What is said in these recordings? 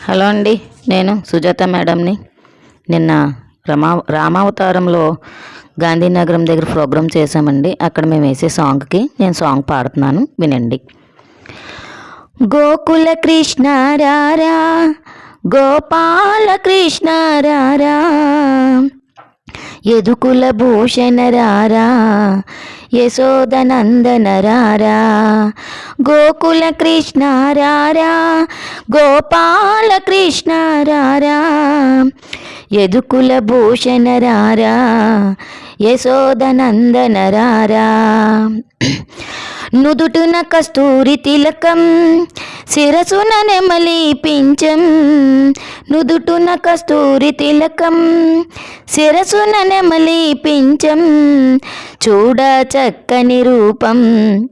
Hello అండి, నేను సుజాత మేడంని. నిన్న రామావతారంలో గాంధీనగరం దగ్గర ప్రోగ్రామ్ చేశామండి. అక్కడ మేము వేసే సాంగ్కి నేను సాంగ్ పాడుతున్నాను, వినండి. గోకుల కృష్ణ రారా, గోపాల కృష్ణ రారా, యదుకుల భూషణ రారా, యశోదనందన రారా. గోకుల కృష్ణ రారా, గోపాల కృష్ణ రారా, యదుకుల భూషణ రారా, యశోదనందన రారా. నుదుటున కస్తూరి తిలకం, శిరసున నెమలి పించం. నుదుటున కస్తూరి తిలకం, శిరసున నెమలి పించం. చూడ చక్కని రూపం,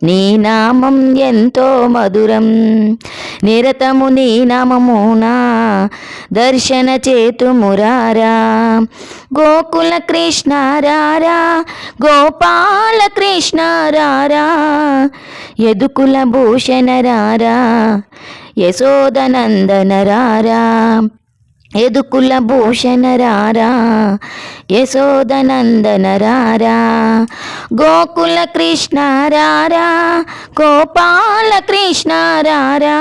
నీ నామం ఎంతో మధురం. నిరతము నీ నామమునా దర్శన చేతుమురారా. గోకుల కృష్ణ రారా, గోపాల కృష్ణ రారా, యదుకుల భూషణ రారా, యశోదనందన రారా. యదుకుల భూషణ రారా, యశోదనందన రారా. గోకుల కృష్ణ రారా, గోపాల కృష్ణ రారా.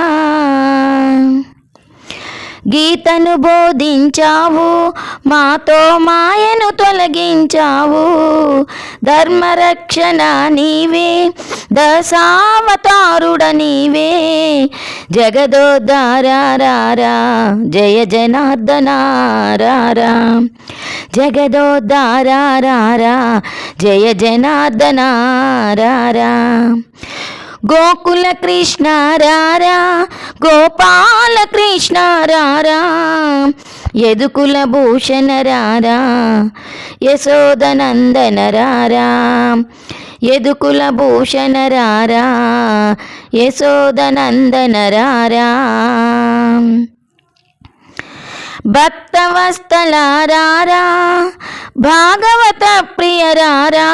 గీతను బోధించావు, మాతో మాయను తొలగించావు. ధర్మరక్షణ నీవే, దశావతారుడ నీవే. జగదోద్ధార రారా, జయ జనార్దన రారా. జగదోద్ధార రారా, జయ జనార్దన రారా. గోకుల కృష్ణ రారా, గోపాల కృష్ణ రారా, యదుకుల భూషణ రారా, యశోదనందన రారా. యదుకుల భూషణ రారా, యశోదనందన రారా. భక్తవత్సల రారా, భాగవత ప్రియ రారా,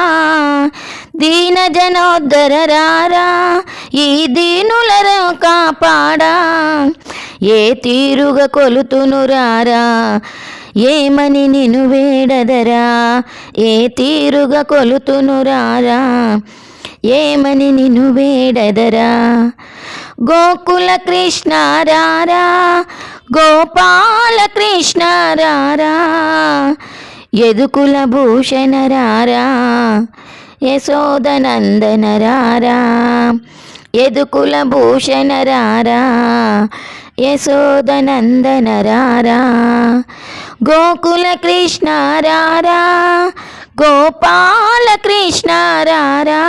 దీన జనోద్ధర రారా, ఈ దీనులను కాపాడా. ఏ తీరుగా కొలుతును రారా, ఏమని నిన్ను వేడదరా. ఏ తీరుగా కొలుతును రారా, ఏమని నిన్ను వేడదరా. గోకుల కృష్ణ రారా, గోపాల కృష్ణ రారా, యదుకుల భూషణ రారా, యశోదనందన రారా. యదుకుల భూషణ రారా, యశోదనందన రారా. గోకుల కృష్ణ రారా, గోపాల కృష్ణ రారా,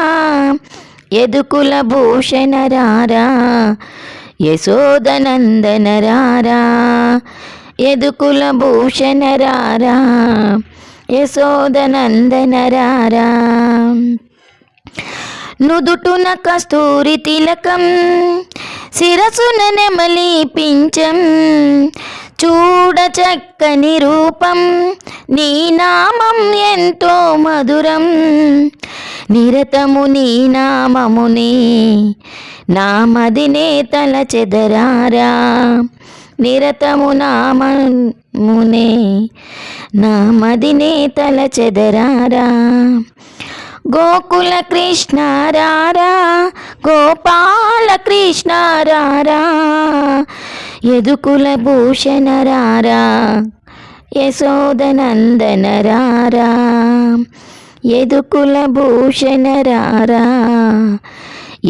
యదుకుల భూషణ రారా, యశోదనందన రారా. యదుకుల భూషణ రారా, యశోదనందన రారా. నుదుటున కస్తూరి తిలకం, శిరసున నెమలి పించం. చూడ చక్కని రూపం, నీ నామం ఎంతో మధురం. నిరతము నీ నామముని నామదినే తలచెదరారా. నిరతము నామమునే నామదినే తలచెదరారా. గోకుల కృష్ణ రారా, గోపాల కృష్ణ రారా, యదుకుల భూషణ రారా, యశోదనందన రారా. యదుకుల భూషణ రారా,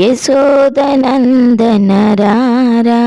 యశోదనందన రారా.